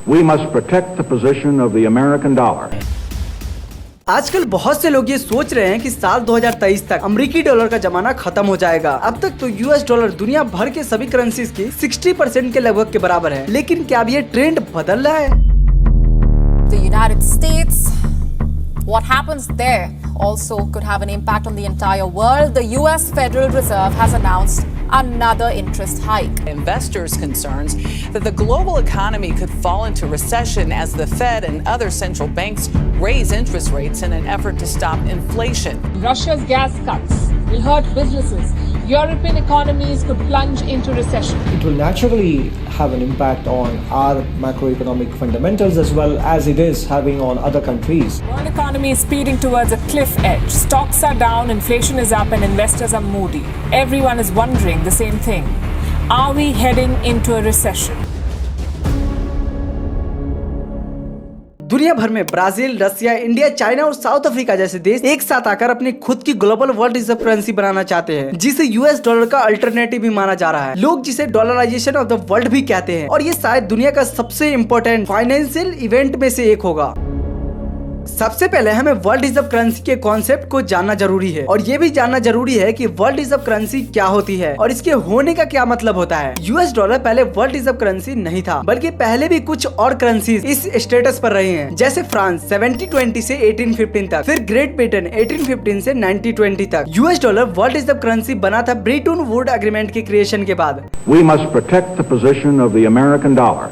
We must protect the position of the American dollar. आजकल बहुत से लोग ये सोच रहे हैं कि साल 2023 तक अमेरिकी डॉलर का जमाना खत्म हो जाएगा। अब तक तो यूएस डॉलर दुनिया भर के सभी करेंसीज की 60% के लगभग के बराबर है, लेकिन क्या अब ये ट्रेंड बदल रहा है? The United States, what happens there also could have an impact on the entire world. The US Federal Reserve has announced another interest hike. Investors' concerns that the global economy could fall into recession as the Fed and other central banks raise interest rates in an effort to stop inflation. Russia's gas cuts will hurt businesses. European economies could plunge into recession. It will naturally have an impact on our macroeconomic fundamentals as well as it is having on other countries. World economy is speeding towards a cliff edge. Stocks are down, inflation is up, and investors are moody. Everyone is wondering the same thing. Are we heading into a recession? दुनिया भर में Brazil, रसिया, India, China और south Africa जैसे देश एक साथ आकर अपनी खुद की ग्लोबल वर्ल्ड रिजर्व करेंसी बनाना चाहते हैं, जिसे यूएस डॉलर का अल्टरनेटिव भी माना जा रहा है। लोग जिसे डॉलराइजेशन ऑफ द वर्ल्ड भी कहते हैं, और ये शायद दुनिया का सबसे इम्पोर्टेंट फाइनेंशियल इवेंट में से एक होगा। सबसे पहले हमें वर्ल्ड रिजर्व करेंसी के कॉन्सेप्ट को जानना जरूरी है, और ये भी जानना जरूरी है कि वर्ल्ड रिजर्व करेंसी क्या होती है और इसके होने का क्या मतलब होता है। यूएस डॉलर पहले वर्ल्ड रिजर्व करेंसी नहीं था, बल्कि पहले भी कुछ और करेंसीज इस स्टेटस पर रही हैं, जैसे फ्रांस 1720 से 1815 तक, फिर ग्रेट ब्रिटेन 1815 से 1920 तक। US dollar world reserve currency बना था ब्रेटन वुड एग्रीमेंट के क्रिएशन के बाद। We must protect the position of the American dollar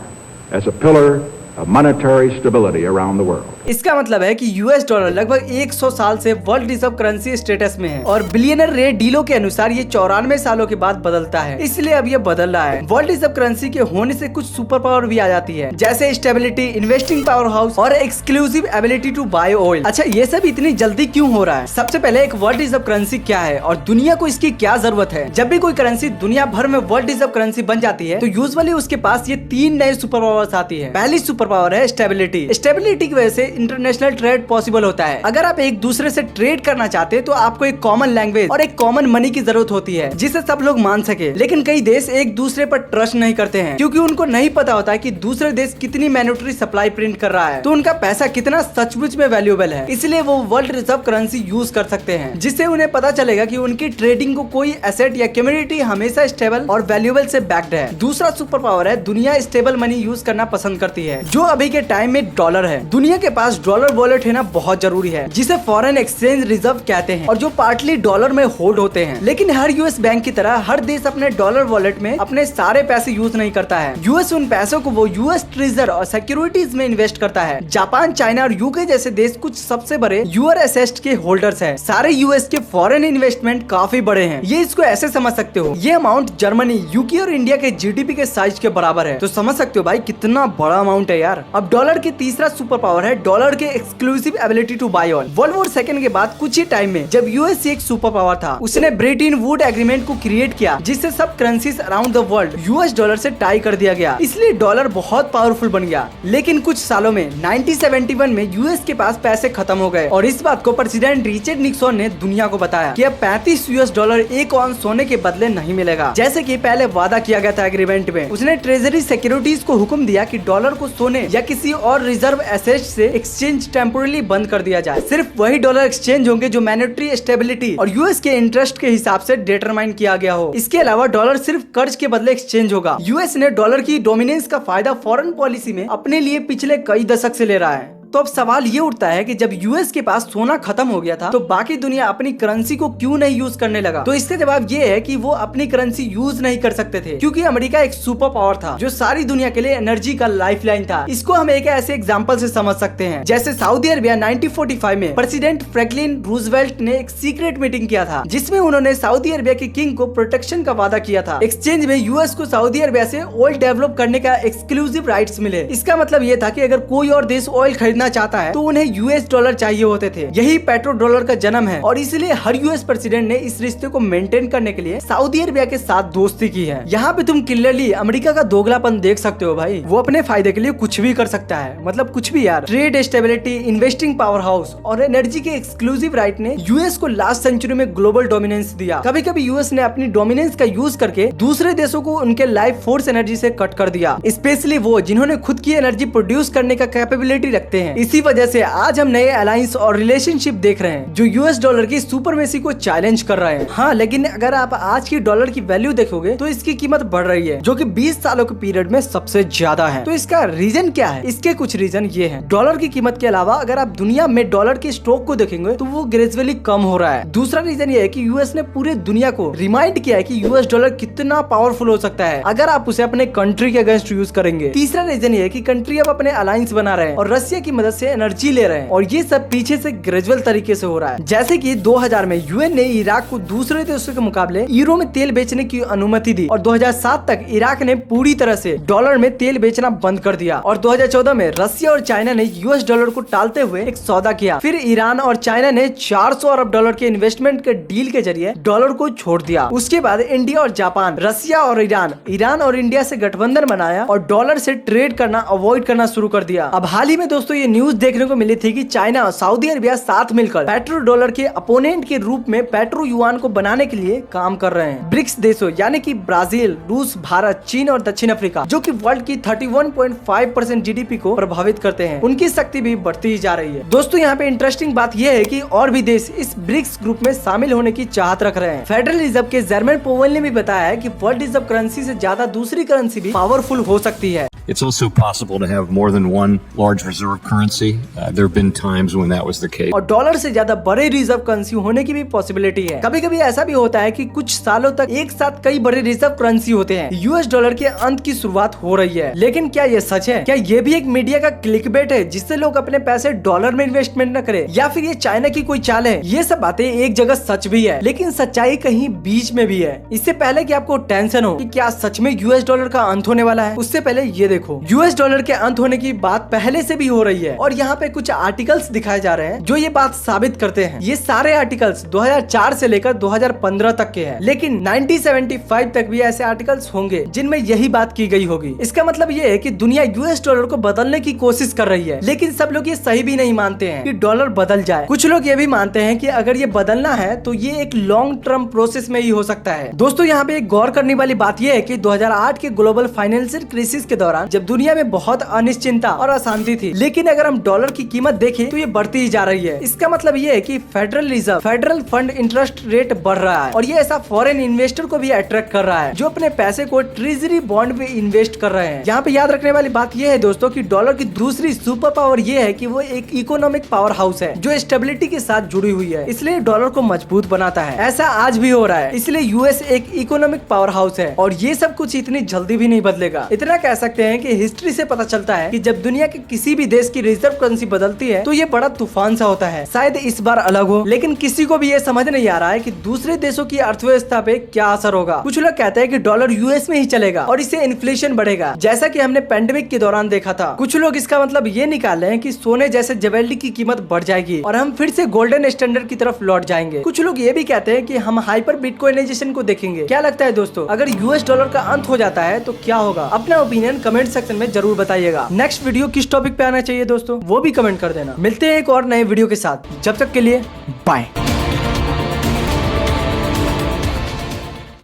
as a pillar of monetary stability around the world. इसका मतलब है कि यूएस डॉलर लगभग 100 साल से वर्ल्ड रिजर्व करेंसी स्टेटस में है, और बिलियनर रे डीलो के अनुसार ये 94 सालों के बाद बदलता है, इसलिए अब ये बदल रहा है। वर्ल्ड रिजर्व करेंसी के होने से कुछ सुपर पावर भी आ जाती है, जैसे स्टेबिलिटी, इन्वेस्टिंग पावर हाउस और exclusive ability to buy oil. अच्छा, ये सब इतनी जल्दी क्यों हो रहा है? सबसे पहले एक वर्ल्ड रिजर्व करेंसी क्या है और दुनिया को इसकी क्या जरूरत है? जब भी कोई करेंसी दुनिया भर में वर्ल्ड रिजर्व करेंसी बन जाती है, तो यूजुअली उसके पास ये 3 नए सुपर पावर्स आती है। पहली सुपर पावर है स्टेबिलिटी। स्टेबिलिटी की वजह से इंटरनेशनल ट्रेड पॉसिबल होता है। अगर आप एक दूसरे से ट्रेड करना चाहते हैं, तो आपको एक कॉमन लैंग्वेज और एक कॉमन मनी की जरूरत होती है, जिसे सब लोग मान सके। लेकिन कई देश एक दूसरे पर ट्रस्ट नहीं करते हैं, क्योंकि उनको नहीं पता होता है कि दूसरे देश कितनी मॉनेटरी सप्लाई प्रिंट कर रहा है, तो उनका पैसा कितना सचमुच में वैल्यूएबल है। इसलिए वो वर्ल्ड रिजर्व करेंसी यूज कर सकते हैं, जिससे उन्हें पता चलेगा कि उनकी ट्रेडिंग को कोई एसेट या कम्युनिटी हमेशा स्टेबल और वैल्यूएबल से बैक्ड है। दूसरा सुपर पावर है दुनिया स्टेबल मनी यूज करना पसंद करती है, जो अभी के टाइम में डॉलर है। दुनिया के पास डॉलर वॉलेट होना बहुत जरूरी है, जिसे फॉरेन एक्सचेंज रिजर्व कहते हैं, और जो पार्टली डॉलर में होल्ड होते हैं। लेकिन हर यूएस बैंक की तरह हर देश अपने डॉलर वॉलेट में अपने सारे पैसे यूज नहीं करता है। यूएस उन पैसों को वो यूएस ट्रेजर और सिक्योरिटीज में इन्वेस्ट करता है। जापान, चाइना और यूके जैसे देश कुछ सबसे बड़े यूआर एसेट के होल्डर्स है। सारे यूएस के फॉरेन इन्वेस्टमेंट काफी बड़े हैं। ये इसको ऐसे समझ सकते हो, ये अमाउंट जर्मनी, यूके और इंडिया के जीडीपी के साइज के बराबर है। तो समझ सकते हो भाई कितना बड़ा अमाउंट है यार। अब डॉलर की तीसरा सुपर पावर है डॉलर के exclusive ability to buy oil. World war second के बाद कुछ ही टाइम में जब यूएस एक सुपर पावर था, उसने ब्रेटन वुड एग्रीमेंट को क्रिएट किया, जिससे सब currencies around the world US dollar से टाई कर दिया गया। इसलिए डॉलर बहुत पावरफुल बन गया। लेकिन कुछ सालों में 1971 में यूएस के पास पैसे खत्म हो गए, और इस बात को प्रेसिडेंट रिचर्ड निक्सन ने दुनिया को बताया कि अब 35 यूएस डॉलर एक औंस सोने के बदले नहीं मिलेगा, जैसे कि पहले वादा किया गया था एग्रीमेंट में। उसने ट्रेजरी सिक्योरिटीज को हुक्म दिया कि डॉलर को सोने या किसी और रिजर्व एसेट से एक्सचेंज टेम्पोरली बंद कर दिया जाए। सिर्फ वही डॉलर एक्सचेंज होंगे जो मॉनेटरी स्टेबिलिटी और यूएस के इंटरेस्ट के हिसाब से डिटरमाइन किया गया हो। इसके अलावा डॉलर सिर्फ कर्ज के बदले एक्सचेंज होगा। यूएस ने डॉलर की डोमिनेंस का फायदा फॉरेन पॉलिसी में अपने लिए पिछले कई दशक से ले रहा है। तो अब सवाल ये उठता है कि जब यूएस के पास सोना खत्म हो गया था, तो बाकी दुनिया अपनी करेंसी को क्यों नहीं यूज करने लगा? तो इसका जवाब ये है कि वो अपनी करेंसी यूज नहीं कर सकते थे, क्योंकि अमेरिका एक सुपर पावर था जो सारी दुनिया के लिए एनर्जी का लाइफलाइन था। इसको हम एक ऐसे एग्जांपल से समझ सकते हैं, जैसे सऊदी अरबिया 1945 में प्रेसिडेंट फ्रैंकलिन रूजवेल्ट ने एक सीक्रेट मीटिंग किया था, जिसमें उन्होंने सऊदी अरबिया के किंग को प्रोटेक्शन का वादा किया था। एक्सचेंज में यूएस को सऊदी अरबिया से ऑयल डेवलप करने का एक्सक्लूसिव राइट्स मिले। इसका मतलब ये था कि अगर कोई और देश ऑयल खरीदना बनना चाहता है तो उन्हें यूएस डॉलर चाहिए होते थे। यही पेट्रो डॉलर का जन्म है और इसलिए हर यूएस प्रेसिडेंट ने इस रिश्ते को मेंटेन करने के लिए सऊदी अरबिया के साथ दोस्ती की है। यहाँ पे तुम क्लियरली अमेरिका का दोगलापन देख सकते हो भाई। वो अपने फायदे के लिए कुछ भी कर सकता है, मतलब कुछ भी यार। Trade stability, investing power house और एनर्जी के एक्सक्लूसिव राइट ने यूएस को लास्ट सेंचुरी में ग्लोबल डोमिनेंस दिया। कभी कभी यूएस ने अपनी डोमिनेंस का यूज करके दूसरे देशों को उनके लाइफ फोर्स एनर्जी से कट कर दिया, स्पेशली वो जिन्होंने खुद की एनर्जी प्रोड्यूस करने का कैपेबिलिटी रखते हैं। इसी वजह से आज हम नए अलायंस और रिलेशनशिप देख रहे हैं जो यूएस डॉलर की सुपरमेसी को चैलेंज कर रहे हैं। हाँ, लेकिन अगर आप आज की डॉलर की वैल्यू देखोगे तो इसकी कीमत बढ़ रही है, जो कि 20 सालों के पीरियड में सबसे ज्यादा है। तो इसका रीजन क्या है? इसके कुछ रीजन ये हैं। डॉलर की कीमत के अलावा अगर आप दुनिया में डॉलर के स्टॉक को देखेंगे तो वो ग्रेजुअली कम हो रहा है। दूसरा रीजन ये है कि यूएस ने पूरे दुनिया को रिमाइंड किया है कि यूएस डॉलर कितना पावरफुल हो सकता है अगर आप उसे अपने कंट्री के अगेंस्ट यूज करेंगे। तीसरा रीजन ये है कि कंट्री अब अपने अलायंस बना रहे हैं और रशिया की मदद से एनर्जी ले रहे हैं और ये सब पीछे से ग्रेजुअल तरीके से हो रहा है। जैसे कि 2000 में यूएन ने इराक को दूसरे देशों के मुकाबले यूरो में तेल बेचने की अनुमति दी और 2007 तक इराक ने पूरी तरह से डॉलर में तेल बेचना बंद कर दिया और 2014 में रशिया और चाइना ने यूएस डॉलर को टालते हुए एक सौदा किया। फिर ईरान और चाइना ने 400 अरब डॉलर के इन्वेस्टमेंट के डील के जरिए डॉलर को छोड़ दिया। उसके बाद इंडिया और जापान, रशिया और ईरान और इंडिया से गठबंधन बनाया और डॉलर से ट्रेड करना अवॉइड करना शुरू कर दिया। अब हाल ही में दोस्तों ये न्यूज देखने को मिली थी कि चाइना और सऊदी अरबिया साथ मिलकर पेट्रो डॉलर के अपोनेंट के रूप में पेट्रो युआन को बनाने के लिए काम कर रहे हैं। ब्रिक्स देशों यानी कि ब्राजील, रूस, भारत, चीन और दक्षिण अफ्रीका, जो कि वर्ल्ड की 31.5% जीडीपी को प्रभावित करते हैं, उनकी शक्ति भी बढ़ती ही जा रही है। दोस्तों यहाँ पे इंटरेस्टिंग बात यह है कि और भी देश इस ब्रिक्स ग्रुप में शामिल होने की चाहत रख रहे हैं। फेडरल रिजर्व के जर्मन पोवेल ने भी बताया है कि वर्ल्ड रिजर्व करेंसी से ज्यादा दूसरी करेंसी भी पावरफुल हो सकती है। It's also possible to have more than one large reserve currency. There have been times when that was the case. और डॉलर से ज्यादा बड़े रिजर्व करेंसी होने की भी पॉसिबिलिटी है। कभी कभी ऐसा भी होता है कि कुछ सालों तक एक साथ कई बड़े रिजर्व करेंसी होते हैं। यूएस डॉलर के अंत की शुरुआत हो रही है, लेकिन क्या ये सच है? क्या ये भी एक मीडिया का क्लिकबेट है जिससे लोग अपने पैसे डॉलर में इन्वेस्टमेंट न करें, या फिर ये चाइना की कोई चाल है? ये सब बातें एक जगह सच भी है, लेकिन सच्चाई कहीं बीच में भी है। इससे पहले कि आपको टेंशन हो कि क्या सच में यूएस डॉलर का अंत होने वाला है, उससे पहले ये देखो, यूएस डॉलर के अंत होने की बात पहले से भी हो रही है और यहाँ पे कुछ आर्टिकल्स दिखाए जा रहे हैं जो ये बात साबित करते हैं। ये सारे आर्टिकल्स 2004 से लेकर 2015 तक के हैं, लेकिन 1975 तक भी ऐसे आर्टिकल्स होंगे जिनमें यही बात की गई होगी। इसका मतलब ये है कि दुनिया यूएस डॉलर को बदलने की कोशिश कर रही है, लेकिन सब लोग ये सही भी नहीं मानते हैं कि डॉलर बदल जाए। कुछ लोग ये भी मानते हैं कि अगर ये बदलना है तो ये एक लॉन्ग टर्म प्रोसेस में ही हो सकता है। दोस्तों यहाँ पे एक गौर करने वाली बात यह है कि 2008 के ग्लोबल फाइनेंशियल क्राइसिस के दौरान जब दुनिया में बहुत अनिश्चिंता और अशांति थी, लेकिन अगर हम डॉलर की कीमत देखें तो ये बढ़ती ही जा रही है। इसका मतलब ये है कि federal reserve, federal fund interest rate बढ़ रहा है और ये ऐसा फॉरेन इन्वेस्टर को भी अट्रैक्ट कर रहा है जो अपने पैसे को ट्रेजरी बॉन्ड में इन्वेस्ट कर रहे हैं। यहाँ पे याद रखने वाली बात यह है दोस्तों कि डॉलर की दूसरी सुपर पावर ये है कि वो एक इकोनॉमिक पावर हाउस है जो स्टेबिलिटी के साथ जुड़ी हुई है, इसलिए डॉलर को मजबूत बनाता है। ऐसा आज भी हो रहा है, इसलिए यूएस एक इकोनॉमिक पावर हाउस है और ये सब कुछ इतनी जल्दी भी नहीं बदलेगा। इतना कह सकते हैं कि हिस्ट्री से पता चलता है कि जब दुनिया के किसी भी देश की रिजर्व करेंसी बदलती है तो ये बड़ा तूफान सा होता है। शायद इस बार अलग हो, लेकिन किसी को भी ये समझ नहीं आ रहा है कि दूसरे देशों की अर्थव्यवस्था पे क्या असर होगा। कुछ लोग कहते हैं कि डॉलर यूएस में ही चलेगा और इससे इन्फ्लेशन बढ़ेगा, जैसा कि हमने पेंडेमिक के दौरान देखा था। कुछ लोग इसका मतलब ये निकाल रहे हैं कि सोने जैसे ज्वेलरी की कीमत बढ़ जाएगी और हम फिर से गोल्डन स्टैंडर्ड की तरफ लौट जाएंगे। कुछ लोग ये भी कहते हैं कि हम हाइपर बिटकॉइनाइजेशन को देखेंगे। क्या लगता है दोस्तों, अगर यूएस डॉलर का अंत हो जाता है तो क्या होगा? अपना ओपिनियन कमेंट सेक्शन में जरूर बताइएगा। नेक्स्ट वीडियो किस टॉपिक पे आना चाहिए दोस्तों वो भी कमेंट कर देना। मिलते हैं एक और नए वीडियो के साथ, जब तक के लिए बाय।